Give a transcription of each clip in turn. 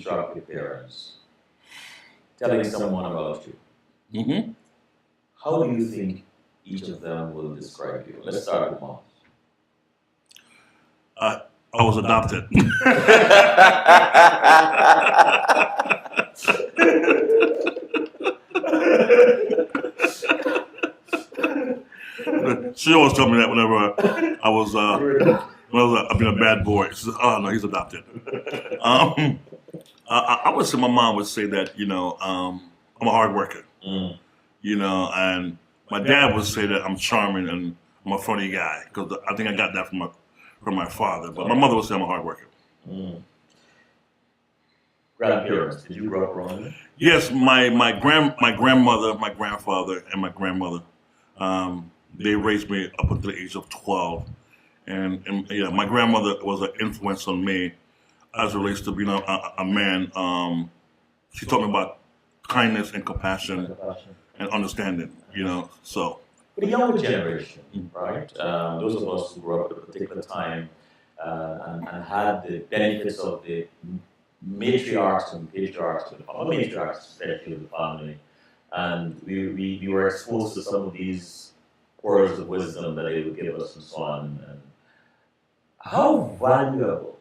of your parents telling someone about you, Mm-hmm. how do you think each of them will describe you? Let's start with mom. I was adopted. She always told me that whenever I was being a bad boy. She said, "Oh no, he's adopted." I would say my mom would say that I'm a hard worker. Mm. And my dad would say that I'm charming and I'm a funny guy because I think I got that from my father. But my mother would say I'm a hard worker. Mm. Grandparents, did you grow up around them? Yes, my grandmother, my grandfather, and my grandmother, they raised me up until the age of 12, and yeah, my grandmother was an influence on me as it relates to being a man. She taught me about kindness and compassion and understanding. So. For the younger generation, right? Those of us who grew up at a particular time and had the benefits of the matriarchs and patriarchs of the family, matriarchs especially of the family, and we were exposed to some of these words of wisdom that they would give us and so on. And how valuable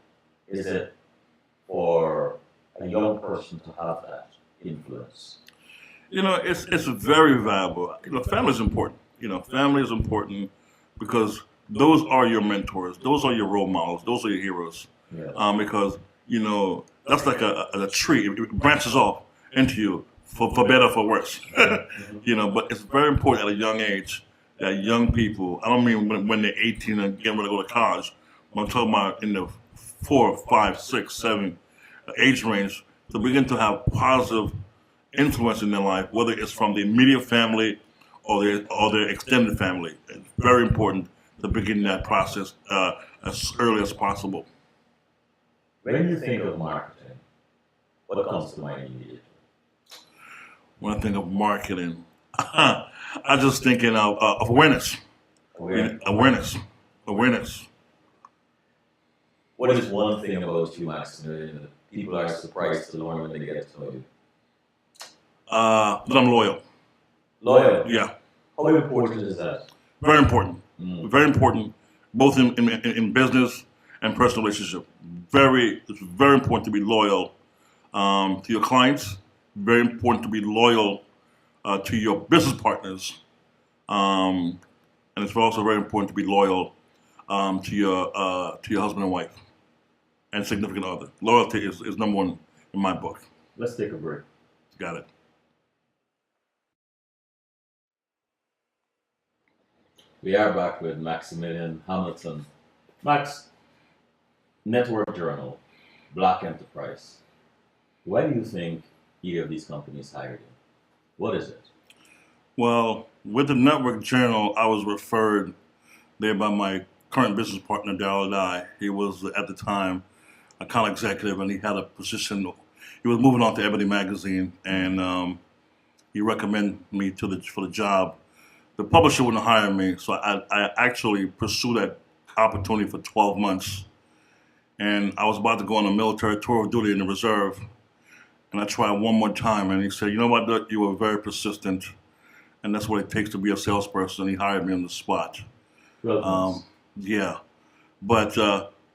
is it for a young person to have that influence? It's very valuable. Family is important. Family is important because those are your mentors. Those are your role models. Those are your heroes. Yeah. Because that's like a tree. It branches off into you for better or for worse. But it's very important at a young age that young people. I don't mean when they're 18 and getting ready to go to college. I'm talking about in the 4, 5, 6, 7 age range to begin to have positive influence in their life, whether it's from the immediate family or their extended family. It's very important to begin that process as early as possible. When you think of marketing, what comes to mind immediately? When I think of marketing, I'm just thinking of awareness. Awareness. What is one thing about you, Maximillian, that people are surprised to learn when they get to know you? That I'm loyal. Loyal? Yeah. How important is that? Very important. Very important, both in business and personal relationship. It's very important to be loyal to your clients. Very important to be loyal to your business partners, and it's also very important to be loyal to your husband and wife and significant other. Loyalty is number one in my book. Let's take a break. Got it. We are back with Maximillian Hamilton. Max, Network Journal, Black Enterprise. Why do you think either of these companies hired you? What is it? Well, with the Network Journal, I was referred there by my current business partner, Darryl Dye. He was, at the time, a account executive, and he had a position. He was moving on to Ebony Magazine, and he recommended me for the job. The publisher wouldn't hire me, so I actually pursued that opportunity for 12 months. And I was about to go on a military tour of duty in the reserve. And I tried one more time, and he said, "You know what, Doug? You were very persistent, and that's what it takes to be a salesperson." He hired me on the spot. Yeah. But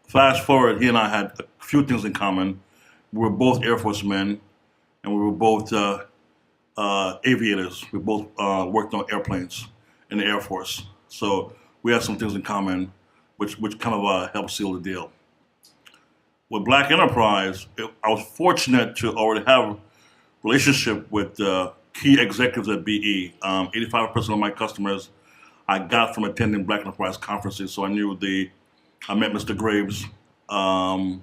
fast forward, he and I had a few things in common. We were both Air Force men, and we were both aviators. We both worked on airplanes in the Air Force. So we had some things in common, which kind of helped seal the deal. With Black Enterprise, I was fortunate to already have a relationship with key executives at BE. 85% of my customers I got from attending Black Enterprise conferences, so I met Mr. Graves. I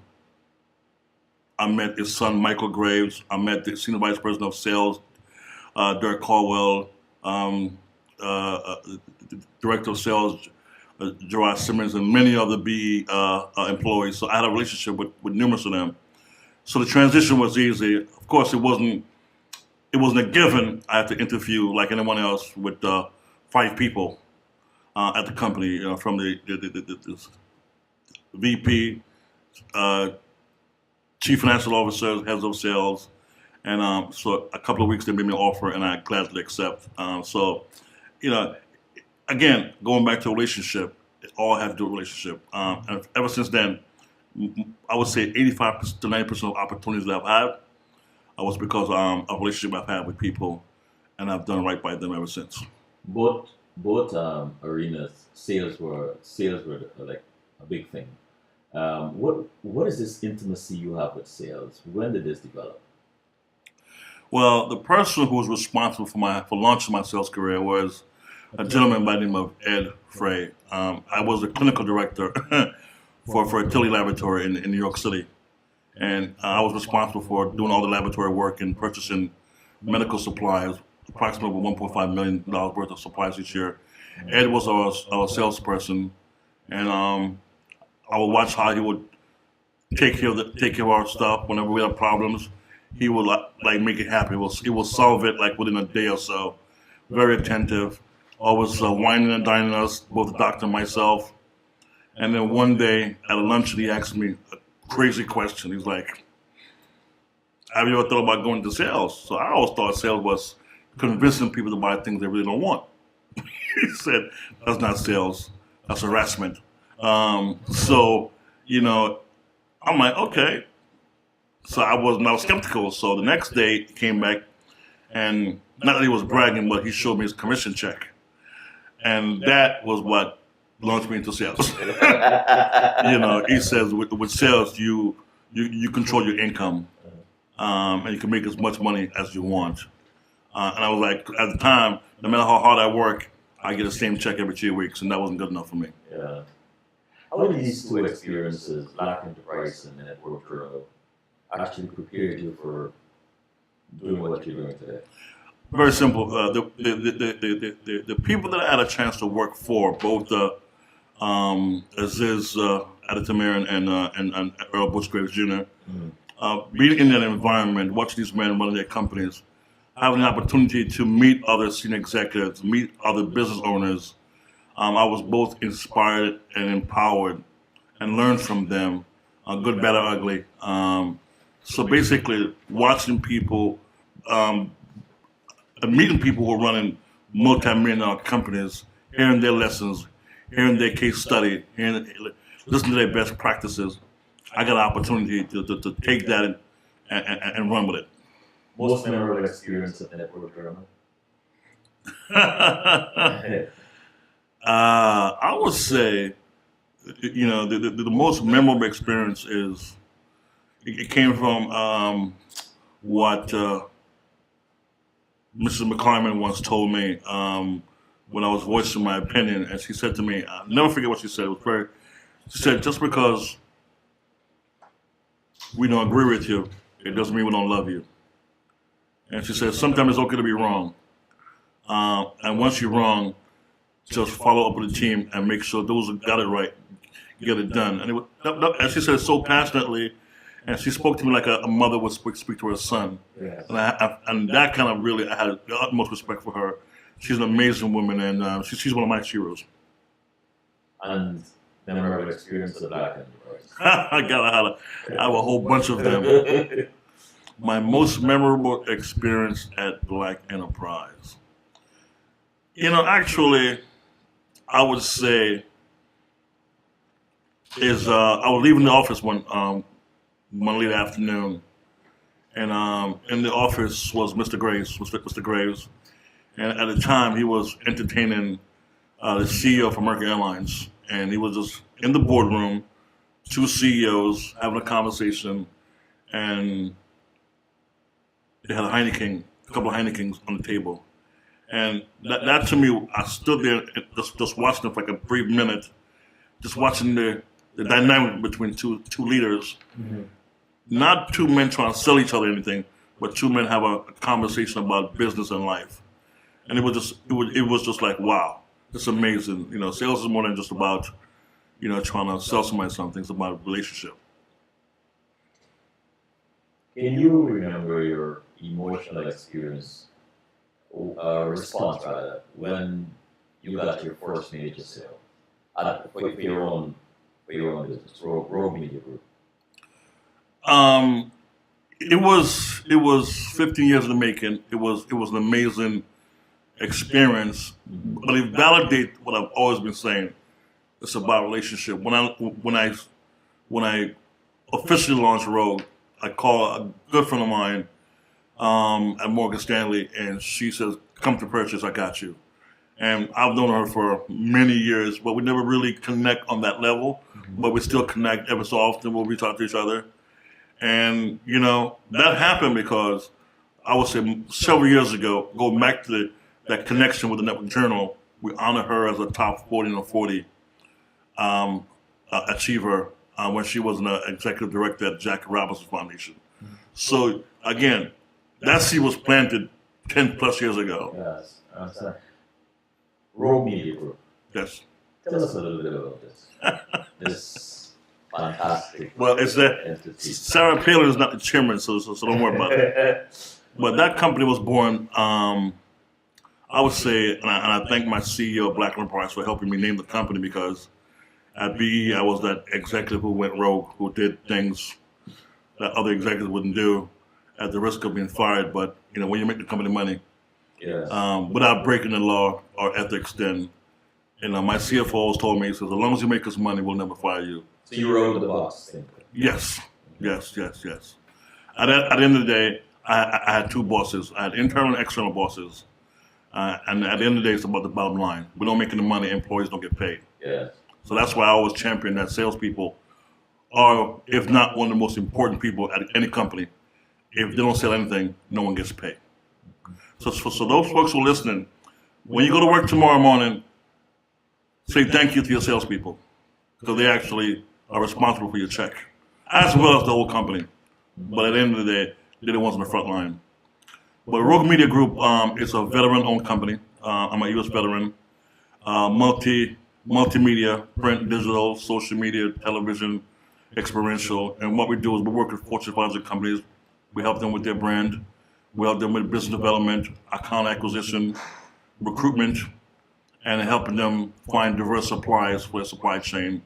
met his son, Michael Graves. I met the Senior Vice President of Sales, Dirk Caldwell, Director of Sales, Gerard Simmons, and many other BE employees. So I had a relationship with numerous of them. So the transition was easy. Of course, it wasn't a given. I had to interview like anyone else with 5 people at the company, from the VP, chief financial officers, heads of sales, and so a couple of weeks they made me an offer, and I gladly accept. So, you know, again, going back to a relationship, it all had to do with relationship. And ever since then, I would say 85% to 90% of opportunities that I've had was because of relationship I've had with people, and I've done right by them ever since. Both arenas, sales were like a big thing. What is this intimacy you have with sales? When did this develop? Well, the person who was responsible for launching my sales career was a gentleman by the name of Ed Frey. I was the clinical director for a fertility laboratory in New York City, and I was responsible for doing all the laboratory work and purchasing medical supplies, approximately $1.5 million worth of supplies each year. Ed was our salesperson, and I would watch how he would take care of our stuff whenever we had problems. He would like make it happen. He will solve it like within a day or so. Very attentive, always whining and dining us, both the doctor and myself. And then one day at a luncheon, he asked me a crazy question. He's like, "Have you ever thought about going to sales?" So I always thought sales was convincing people to buy things they really don't want. He said, "That's not sales. That's harassment." So, you know, I'm like, okay. So I was skeptical. So the next day he came back, and not that he was bragging, but he showed me his commission check. And that was what launched me into sales. He says with sales, you control your income, and you can make as much money as you want. And I was like, at the time, no matter how hard I work, I get the same check every 2 weeks, and that wasn't good enough for me. Yeah. How did these two experiences, Black Enterprise and Network Journal, actually prepared you for doing what you're doing today? Very simple. The people that I had a chance to work for, both Aziz Adetamiran and Earl Bush Graves Jr., being in that environment, watching these men running their companies, having an opportunity to meet other senior executives, meet other business owners, I was both inspired and empowered and learned from them, good, bad, or ugly. So basically, watching people, meeting people who are running multi-million-dollar companies, hearing their lessons, hearing their case study, listening to their best practices, I got an opportunity to take that and run with it. Most memorable experience at Network Journal? I would say, the most memorable experience is it came from what Mrs. McClarman once told me when I was voicing my opinion, and she said to me, I'll never forget what she said. She said, just because we don't agree with you, it doesn't mean we don't love you. And she said, sometimes it's okay to be wrong. And once you're wrong, just follow up with the team and make sure those who got it right get it done. And she said it so passionately, and she spoke to me like a mother would speak to her son. Yes. And that kind of really, I had the utmost respect for her. She's an amazing woman, and she's one of my heroes. And memorable experience at Black Enterprise? I have a whole bunch of them. My most memorable experience at Black Enterprise. Actually, I would say is I was leaving the office one late afternoon, and in the office was Mr. Graves, and at the time he was entertaining the CEO of American Airlines, and he was just in the boardroom, two CEOs having a conversation, and they had a couple of Heinekens on the table. And that to me, I stood there just watching it for like a brief minute, just watching the dynamic between two leaders. Mm-hmm. Not two men trying to sell each other anything, but two men have a conversation about business and life. And it was just like, wow, it's amazing. Sales is more than just about, trying to sell somebody something. It's about a relationship. Can you remember your emotional experience, response rather, when you got your first major sale for your own business, Rogue Media Group? Um, it was 15 years in the making. It was an amazing experience, but it validates what I've always been saying. It's about relationship. When I officially launched Rogue, I called a good friend of mine at Morgan Stanley, and she says, "Come to purchase. I got you." And I've known her for many years, but we never really connect on that level. But we still connect every so often. We'll reach out to each other. And, that happened because I would say several years ago, going back to that connection with the Network Journal, we honor her as a top 40 and 40 achiever when she was an executive director at Jackie Robinson Foundation. So, again, that seed was planted 10 plus years ago. Yes. Rogue Media Group. Yes. Tell us a little bit about this. This fantastic entity. Sarah Palin is not the chairman, so don't worry about it. But that company was born, I would say, and I thank my CEO, Black Price, for helping me name the company, because at BE, I was that executive who went rogue, who did things that other executives wouldn't do at the risk of being fired. But, when you make the company money, yes. Without breaking the law or ethics, then, my CFO always told me, he says, as long as you make us money, we'll never fire you. So you rode the box. Yes. At the end of the day, I had two bosses. I had internal and external bosses. And at the end of the day, it's about the bottom line. We don't make any money, employees don't get paid. Yes. So that's why I always champion that salespeople are, if not one of the most important people at any company. If they don't sell anything, no one gets paid. So those folks who are listening, when you go to work tomorrow morning, say thank you to your salespeople, because they actually are responsible for your check, as well as the whole company. But at the end of the day, they're the ones on the front line. But Rogue Media Group is a veteran-owned company. I'm a U.S. veteran. Multimedia, print, digital, social media, television, experiential. And what we do is we work with Fortune 500 companies. We help them with their brand. We help them with business development, account acquisition, recruitment, and helping them find diverse suppliers for their supply chain.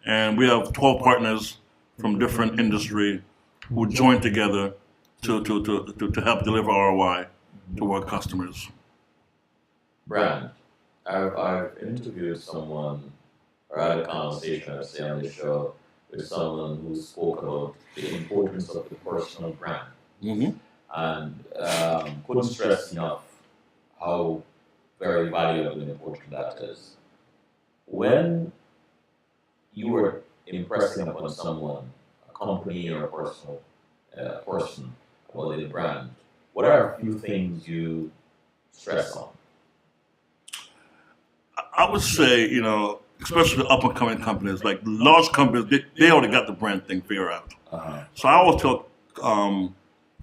And we have 12 partners from different industry who join together to help deliver ROI to our customers. Brand. I've interviewed someone, or had a conversation, I say, on the show with someone who spoke about the importance of the personal brand. Mm-hmm. And couldn't stress enough how very valuable and important that is. When you were impressing upon someone, a company or a personal person, about the brand, what are a few things you stress on? I would say, especially the up-and-coming companies, like large companies, they already got the brand thing figured out. Uh-huh. So I always tell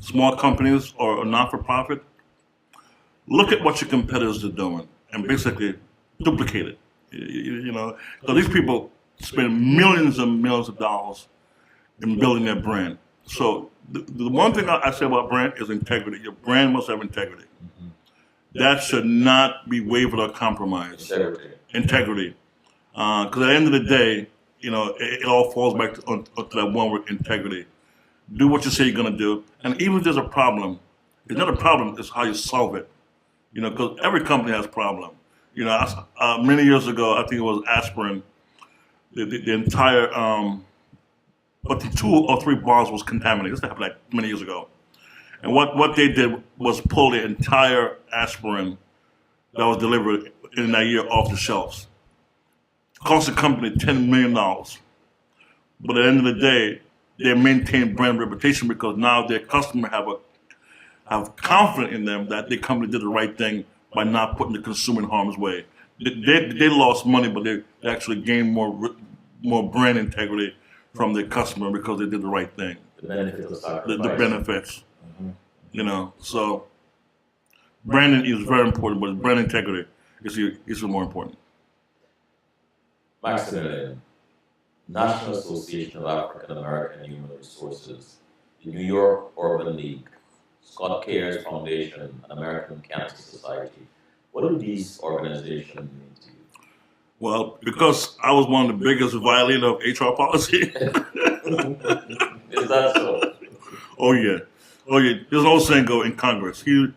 small companies or not-for-profit, look at what your competitors are doing and basically duplicate it. So these people spend millions and millions of dollars in building their brand. So the one thing I say about brand is integrity. Your brand must have integrity. Mm-hmm. That should not be wavered or compromised. Integrity. Because at the end of the day, it all falls back to that one word, integrity. Do what you say you're going to do. And even if there's a problem, it's not a problem, it's how you solve it. Because every company has a problem. Many years ago, I think it was aspirin, the entire, but the 2 or 3 bars was contaminated. This happened like many years ago. And what they did was pull the entire aspirin that was delivered in that year off the shelves. It cost the company $10 million. But at the end of the day, they maintain brand reputation because now their customer have confidence in them that their company did the right thing by not putting the consumer in harm's way. They lost money, but they actually gained more brand integrity from their customer because they did the right thing. The benefits of sacrifice. The benefits. So branding is very important, but brand integrity is more important. Maximillian, National Association of African American Human Resources, the New York Urban League, Scott Cares Foundation, and American Cancer Society. What do these organizations mean to you? Well, because I was one of the biggest violators of HR policy, Is that so? Oh yeah, oh yeah. There's an old saying go in Congress. He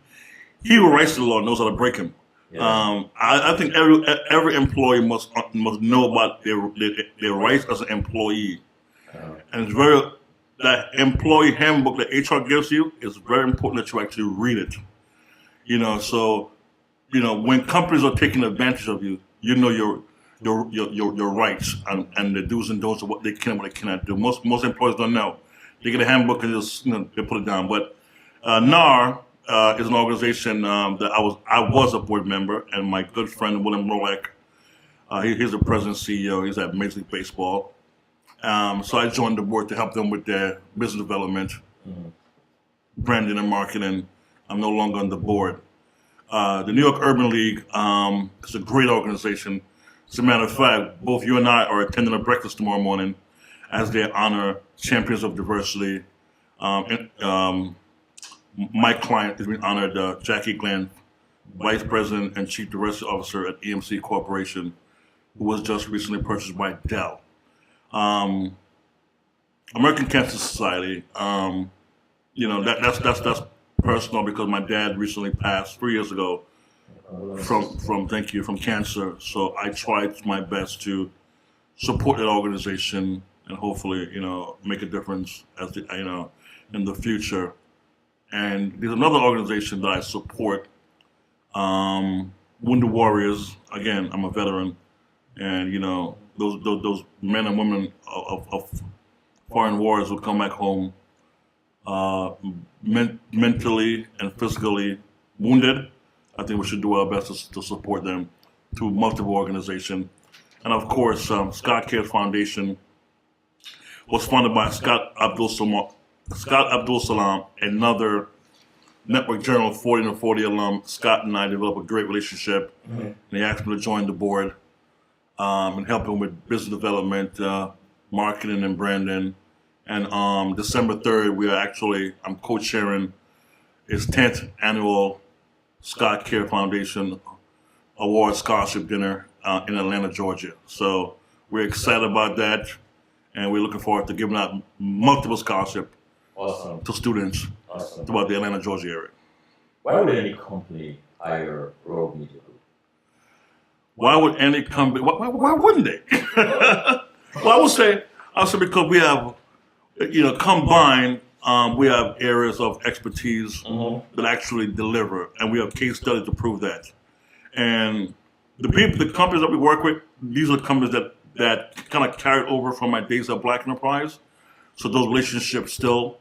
who writes the law knows how to break him. Yeah. I think every employee must know about their rights as an employee, and it's very that employee handbook that HR gives you is very important that you actually read it. So when companies are taking advantage of you, you know your rights and the do's and don'ts of what they can and what they cannot do. Most employees don't know. They get a handbook and just they put it down. But NAR is an organization that I was a board member, and my good friend William Rolek, he's the president and CEO. He's at Major League Baseball. So I joined the board to help them with their business development, branding, and marketing. I'm no longer on the board. The New York Urban League is a great organization. As a matter of fact, both you and I are attending a breakfast tomorrow morning as they honor champions of diversity. My client is being honored, Jackie Glenn, Vice President and Chief Diversity Officer at EMC Corporation, who was just recently purchased by Dell. American Cancer Society, that's personal because my dad recently passed 3 years ago from cancer. So I tried my best to support that organization and hopefully, make a difference in the future. And there's another organization that I support, Wounded Warriors. Again, I'm a veteran, and those men and women of foreign wars who come back home mentally and physically wounded. I think we should do our best to support them through multiple organizations. And of course, Scott Cares Foundation was funded by Scott Abdul Salam, another Network Journal 40 and 40 alum. Scott and I developed a great relationship, and he asked me to join the board and help him with business development, marketing, and branding. And December 3rd, I'm co-chairing his 10th annual Scott Care Foundation Award Scholarship Dinner in Atlanta, Georgia. So we're excited about that, and we're looking forward to giving out multiple scholarships to students throughout the Atlanta, Georgia area. Why would any company hire Rogue Media Group? Why would any company? Why wouldn't they? Well, I would say because we have, combined, we have areas of expertise that actually deliver, and we have case studies to prove that. And the companies that we work with, these are the companies that kind of carried over from my days at Black Enterprise. So those relationships still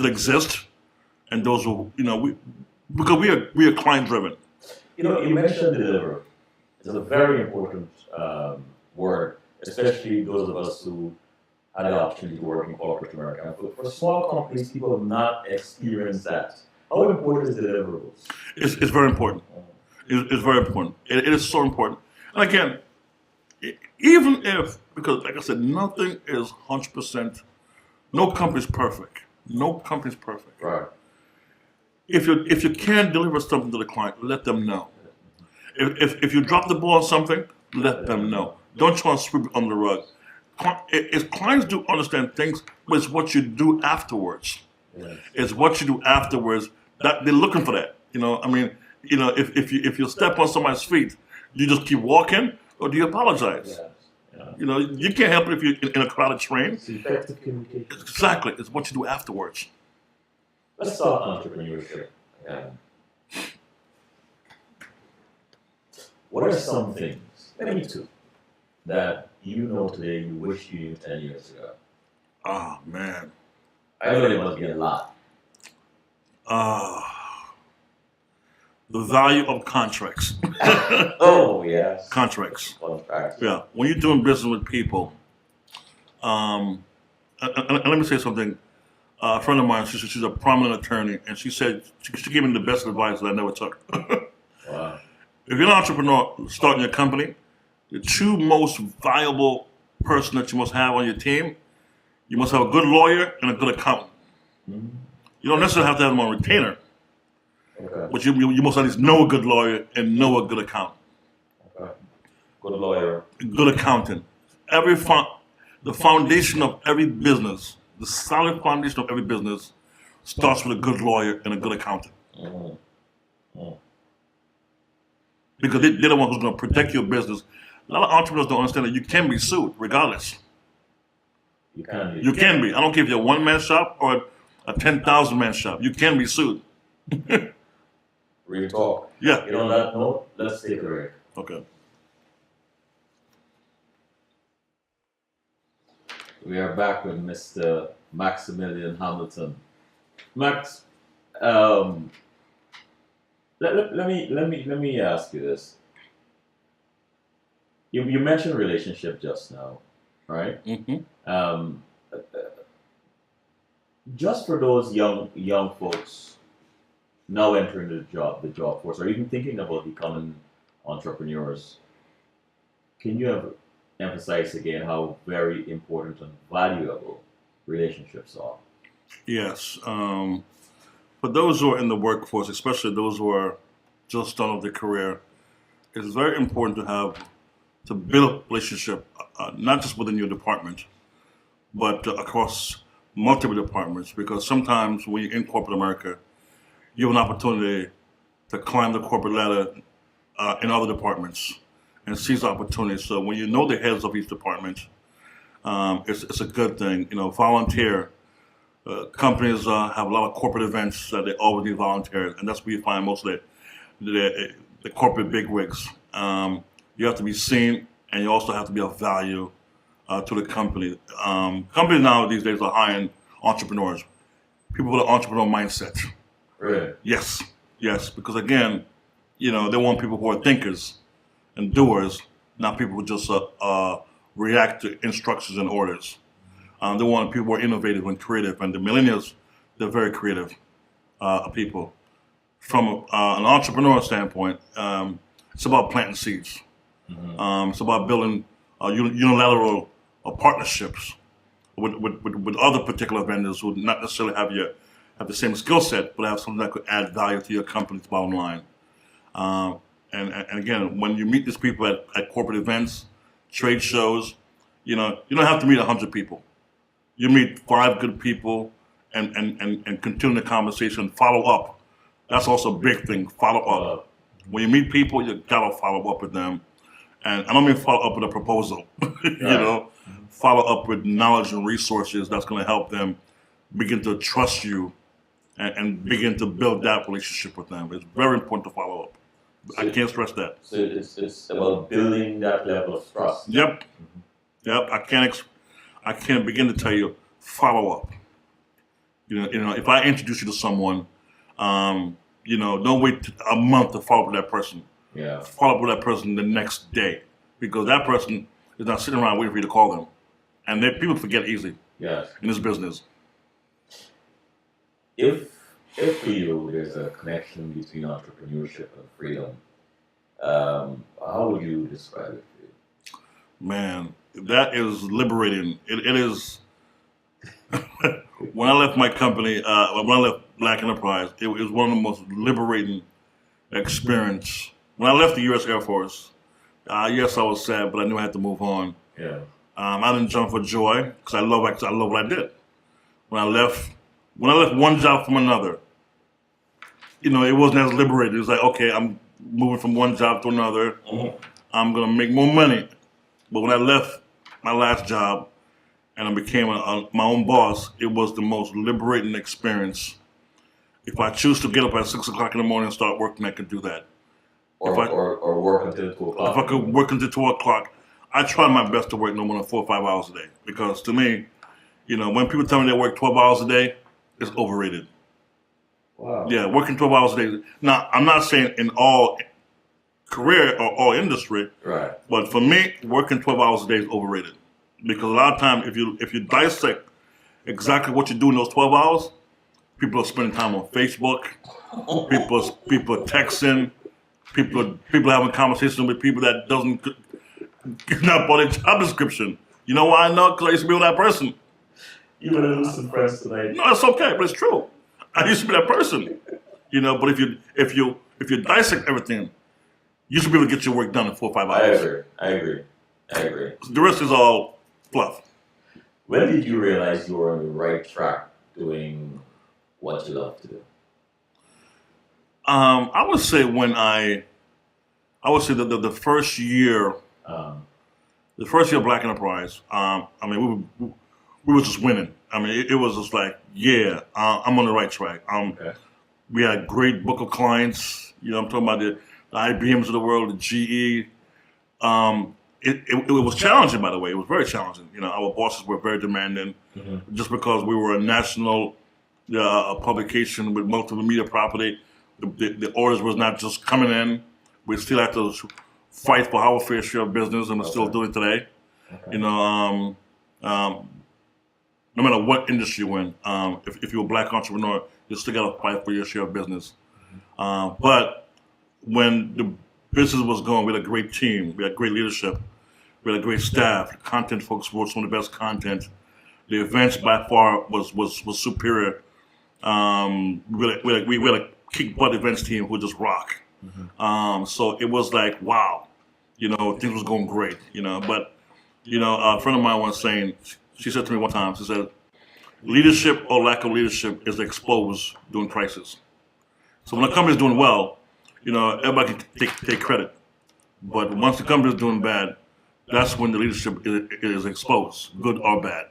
exist, and those will, because we are client driven. You mentioned deliver. It's a very important word, especially those of us who had the opportunity to work in corporate America. For small companies, people have not experienced that. How important is deliverables? It's very important. It's very important. It is so important. And again, even if, because like I said, nothing is 100%, no company is perfect. No company is perfect. Right. If you can't deliver something to the client, let them know. If you drop the ball on something, let them know. Don't try and sweep it under the rug. If clients do understand things, but it's what you do afterwards. Yes. It's what you do afterwards that they're looking for that. If you step on somebody's feet, you just keep walking, or do you apologize? Yes. Yeah. You can't help it if you're in a crowded train. It's effective communication. Exactly. It's what you do afterwards. Let's talk entrepreneurship. What are some things, maybe two, that today you wish you knew 10 years ago? Oh, man. I know there must be a lot. The value of contracts. Oh, yes. Contracts. Contracts. Yeah. When you're doing business with people, and let me say something. A friend of mine, she's a prominent attorney, and she said, she gave me the best advice that I never took. Wow. If you're an entrepreneur starting your company, the two most valuable person that you must have on your team, you must have a good lawyer and a good accountant. Mm-hmm. You don't necessarily have to have them on retainer, Okay. but you must at least know a good lawyer and know a good accountant. Okay. Good lawyer. Good accountant. The foundation of every business the solid foundation of every business starts with a good lawyer and a good accountant. Because they're the ones who's going to protect your business. A lot of entrepreneurs don't understand that you can be sued regardless. You can be. You can be. I don't care if you're a one-man shop or a 10,000-man shop. You can be sued. Real talk. Yeah. On that note, let's take a break. Okay. We are back with Mr. Maximillian Hamilton. Max, let me ask you this. You mentioned relationship just now, right? Mm-hmm. Just for those young folks now entering the job force, or even thinking about becoming entrepreneurs, can you emphasize again how very important and valuable relationships are? Yes. For those who are in the workforce, especially those who are just starting off their career, it's very important to build a relationship, not just within your department, but across multiple departments. Because sometimes when you're in corporate America, you have an opportunity to climb the corporate ladder in other departments and seize opportunities. So when you know the heads of each department, it's a good thing. Volunteer. Companies have a lot of corporate events that they always need volunteers, and that's where you find most of the corporate bigwigs. You have to be seen, and you also have to be of value to the company. Companies now these days are hiring entrepreneurs, people with an entrepreneurial mindset. Really? Yes, because again, they want people who are thinkers and doers, not people who just react to instructions and orders. They want people who are innovative and creative, and the millennials, they're very creative people. From an entrepreneur standpoint, it's about planting seeds. Mm-hmm. It's about building unilateral partnerships with other particular vendors who not necessarily have the same skill set, but have something that could add value to your company's bottom line. And again, when you meet these people at corporate events, trade shows, you don't have to meet 100 people. You meet 5 good people and continue the conversation, follow up. That's also a big thing, follow up. When you meet people, you gotta follow up with them. And I don't mean follow up with a proposal, follow up with knowledge and resources that's gonna help them begin to trust you and begin to build that relationship with them. It's very important to follow up. So I can't stress that. So it's about building that level of trust. Yep. I can't begin to tell you, follow up. If I introduce you to someone, don't wait a month to follow up with that person. Yeah. Follow up with that person the next day, because that person is not sitting around waiting for you to call them. And people forget easily. Yes. In this business. If for you there's a connection between entrepreneurship and freedom, how would you describe it for you? Man, that is liberating. It is. When I left my company, when I left Black Enterprise, it was one of the most liberating experience. When I left the U.S. Air Force, yes, I was sad, but I knew I had to move on. Yeah. I didn't jump for joy because I love what I did. When I left one job from another, it wasn't as liberating. It was like, okay, I'm moving from one job to another. Mm-hmm. I'm gonna make more money. But when I left my last job and I became my own boss, it was the most liberating experience. If I choose to get up at 6 o'clock in the morning and start working, I could do that. Or work until 2 o'clock. If I could work until 2 o'clock, I try my best to work no more than 4 or 5 hours a day. Because to me, when people tell me they work 12 hours a day, it's overrated. Wow. Yeah, working 12 hours a day. Now, I'm not saying in all career or all industry, right? But for me, working 12 hours a day is overrated. Because a lot of times, if you dissect exactly what you do in those 12 hours, people are spending time on Facebook, people are texting, people are having conversations with people that doesn't not part of their job description. You know why I know? Because I used to be with that person. You're gonna lose some friends tonight. No, it's okay, but it's true. I used to be that person. But if you dissect everything, you should be able to get your work done in 4 or 5 hours. I agree. The rest is all fluff. When did you realize you were on the right track doing what you love to do? I would say I would say that the first year, Um, the first year of Black Enterprise, I mean, we were just winning. I mean, it was just like, yeah, I'm on the right track. okay. We had a great book of clients. You know, I'm talking about the IBMs of the world, the GE. It was challenging, by the way. It was very challenging. You know, our bosses were very demanding, just because we were a national publication with multiple media property. The orders was not just coming in. We still had to fight for our fair share of business, and we're still doing it today. Okay. You know, no matter what industry you're in, if you're a black entrepreneur, you still got to fight for your share of business. But when the business was going, we had a great team, we had great leadership, we had a great staff. The content folks wrote some of the best content. The events by far was superior. We had a kick butt events team who just rock. So it was like, wow, you know, things was going great, you know. But, you know, a friend of mine was saying, she said to me one time, she said, leadership or lack of leadership is exposed during crisis. So when a company's doing well, you know, everybody can take credit. But once the company's doing bad, that's when the leadership is exposed, good or bad.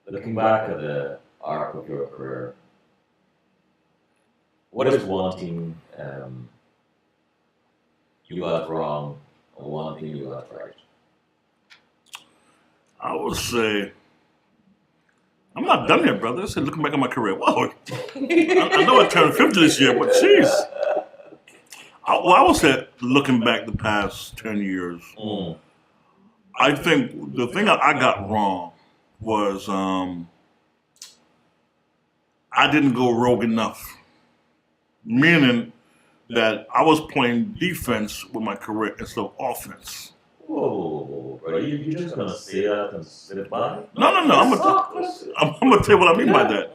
Looking back at the arc of your career, what is one thing you got wrong or one thing you got right? I would say, I'm not done yet, brother. I said, looking back at my career, whoa. I know I turned 50 this year, but jeez. I would say, looking back the past 10 years, I think the thing I got wrong was I didn't go rogue enough. Meaning that I was playing defense with my career instead of offense. Whoa, bro, you just gonna say that and sit it by? No. I'm gonna tell you what I mean by that.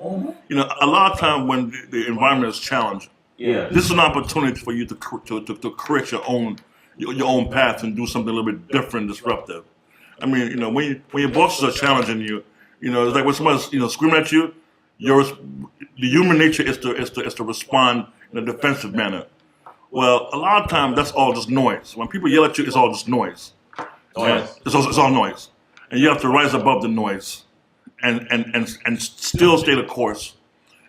You know, a lot of time when the environment is challenged, this is an opportunity for you to create your own path and do something a little bit different, disruptive. I mean, you know, when your bosses are challenging you, you know, it's like when somebody's, you know, screaming at you, the human nature is to respond in a defensive manner. Well, a lot of times that's all just noise. When people yell at you, it's all just noise. It's all noise, and you have to rise above the noise, and still stay the course,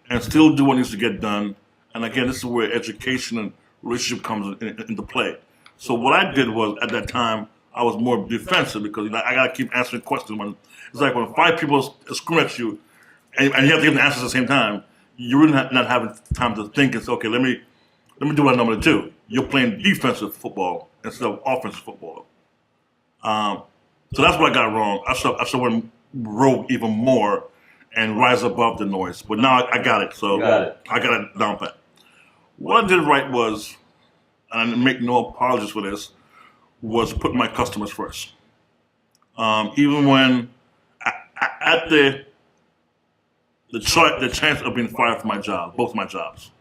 and still do what needs to get done. And again, this is where education and relationship comes into play. So what I did was, at that time, I was more defensive because, you know, I gotta keep answering questions. It's like when 5 people scream at you, and you have to give the answers at the same time, you're really not having time to think and say, okay, let me do what I normally do. You're playing defensive football instead of offensive football. So that's what I got wrong. I should went rogue even more and rise above the noise. But now I got it, so I got it down pat. What I did right was, and I make no apologies for this, was put my customers first. Even when at the chance of being fired from my job, both my jobs,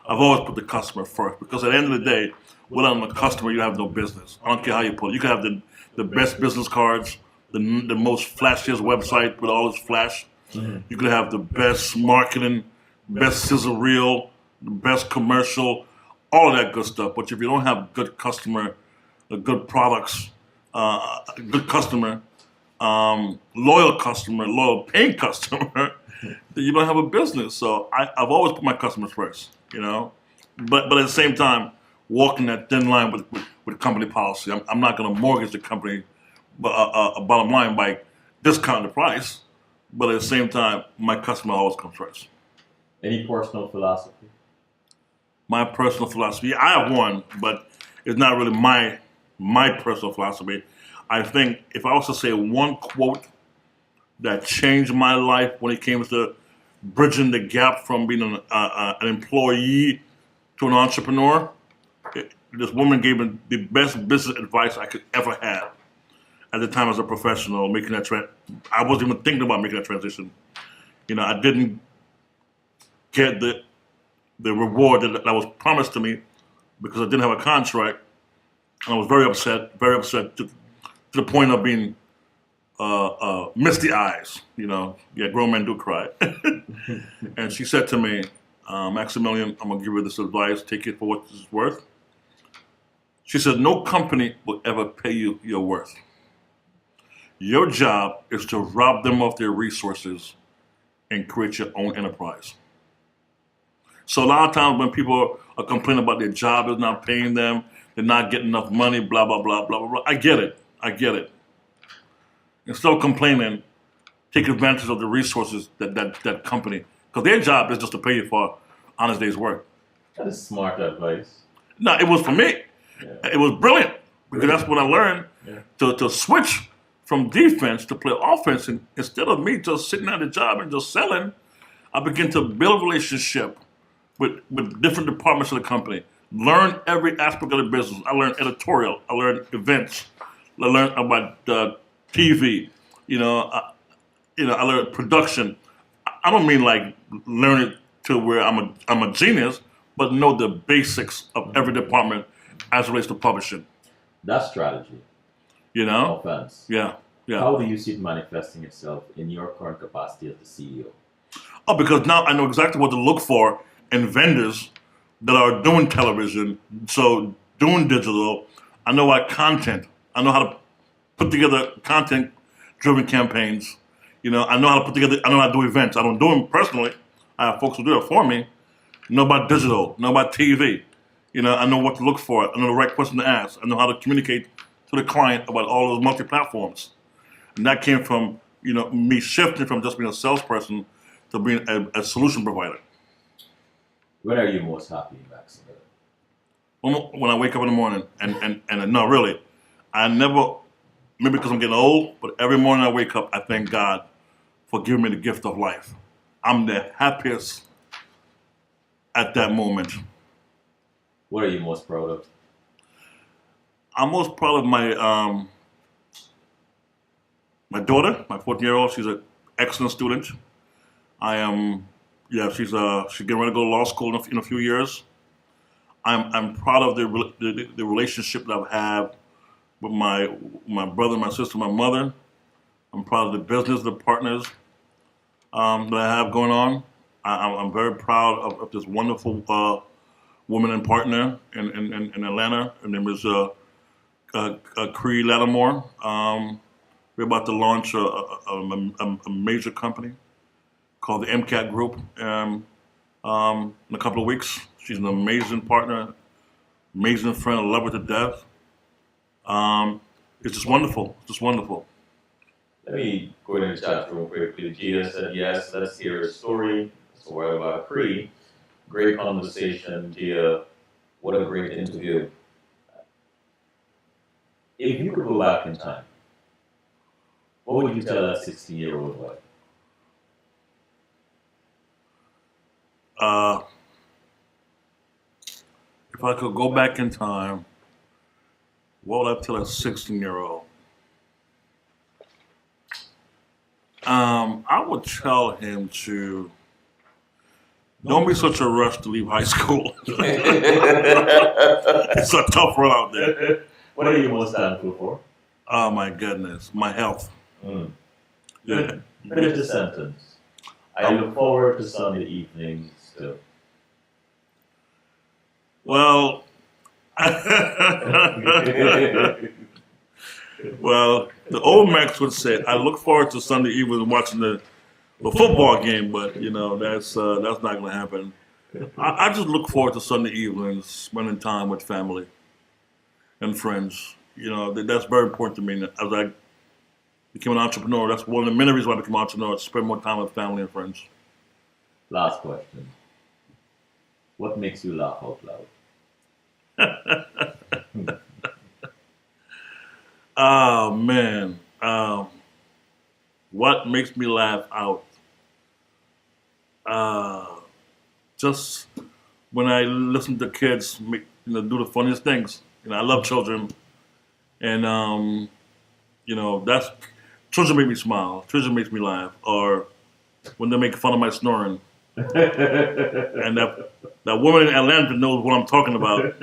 I've always put the customer first, because at the end of the day, without a customer, you have no business. I don't care how you put it. You can have the best business cards, the most flashiest website with all its flash. You could have the best marketing, best sizzle reel, the best commercial, all of that good stuff. But if you don't have good customer, good products, a good customer, loyal paying customer, then you don't have a business. So I've always put my customers first, you know. But at the same time, walking that thin line with company policy. I'm not going to mortgage the company, bottom line, by discounting the price. But at the same time, my customer always comes first. Any personal philosophy? My personal philosophy, I have one, but it's not really my personal philosophy. I think if I was to say one quote that changed my life when it came to bridging the gap from being an employee to an entrepreneur, this woman gave me the best business advice I could ever have at the time as a professional, making that I wasn't even thinking about making that transition. You know, I didn't get the reward that was promised to me because I didn't have a contract. And I was very upset to the point of being misty eyes. Grown men do cry. And she said to me, Maximillian, I'm gonna give you this advice. Take it for what it's worth. She said, no company will ever pay you your worth. Your job is to rob them of their resources and create your own enterprise. So a lot of times when people are complaining about their job is not paying them, they're not getting enough money, blah, blah, blah, blah, blah, blah. I get it. Instead of complaining, take advantage of the resources that company, because their job is just to pay you for honest day's work. That is smart advice. No, it was for me. Yeah. It was brilliant, because that's what I learned, to switch from defense to play offense. And instead of me just sitting at the job and just selling, I began to build a relationship with different departments of the company. Learn every aspect of the business. I learned editorial. I learned events. I learned about TV. I learned production. I don't mean like learn it to where I'm a genius, but know the basics of every department as it relates to publishing. That's strategy. Offense. Yeah. How do you see it manifesting itself in your current capacity as the CEO? Oh, because now I know exactly what to look for in vendors that are doing television, so doing digital. I know our content. I know how to put together content-driven campaigns. I know how to put together. I know how to do events. I don't do them personally. I have folks who do it for me. Know about digital. Know about TV. I know what to look for. I know the right question to ask. I know how to communicate to the client about all those multi-platforms. And that came from, me shifting from just being a salesperson to being a solution provider. When are you most happy, Maximillian? When I wake up in the morning, and no, really, I never, maybe because I'm getting old, but every morning I wake up, I thank God for giving me the gift of life. I'm the happiest at that moment. What are you most proud of? I'm most proud of my my daughter, my 14-year-old. She's an excellent student. She's getting ready to go to law school in a few years. I'm proud of the relationship that I have with my brother, my sister, my mother. I'm proud of the business, the partners that I have going on. I'm very proud of this wonderful woman and partner in Atlanta. Her name is Cree Lattimore. We're about to launch a major company called the MCAT Group in a couple of weeks. She's an amazing partner, amazing friend. I love her to death. It's just wonderful. Let me go into the chat room quickly. Gia said, yes, let's hear a story. So what about Cree? Great conversation, Gia. What a great interview. If you could go back in time, what would you tell that 16-year-old boy? If I could go back in time, what would I tell a 16-year-old? I would tell him to don't be such a rush to leave high school. It's a tough road out there. What are you most thankful for? Oh my goodness, my health. Yeah. Finish the sentence. I look forward to Sunday evenings still. Well, well, the old Max would say, I look forward to Sunday evening watching the football game, but that's not going to happen. I just look forward to Sunday evenings, spending time with family and friends. That's very important to me. As I became an entrepreneur, that's one of the many reasons why I became an entrepreneur, to spend more time with family and friends. Last question. What makes you laugh out loud? Oh, man. What makes me laugh out? Just when I listen to kids do the funniest things. I love children. And, that's children make me smile. Children makes me laugh. Or when they make fun of my snoring. And that woman in Atlanta knows what I'm talking about.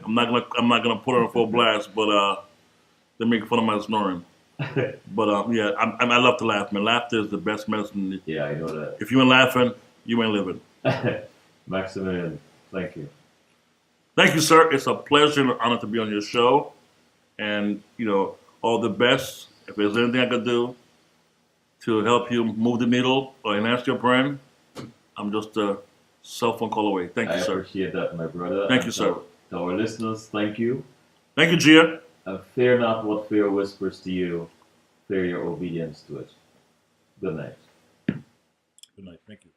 I'm not gonna put her on full blast, but they make fun of my snoring. But yeah, I love to laugh, man. Laughter is the best medicine. Yeah, I know that. If you ain't laughing, you ain't living. Maximilian, thank you. Thank you, sir. It's a pleasure and an honor to be on your show. And, all the best. If there's anything I could do to help you move the needle or enhance your brand, I'm just a cell phone call away. Thank you, I sir. appreciate that, my brother. Thank you, sir. To our listeners, thank you. Thank you, Gia. And fear not what fear whispers to you, fear your obedience to it. Good night. Good night. Thank you.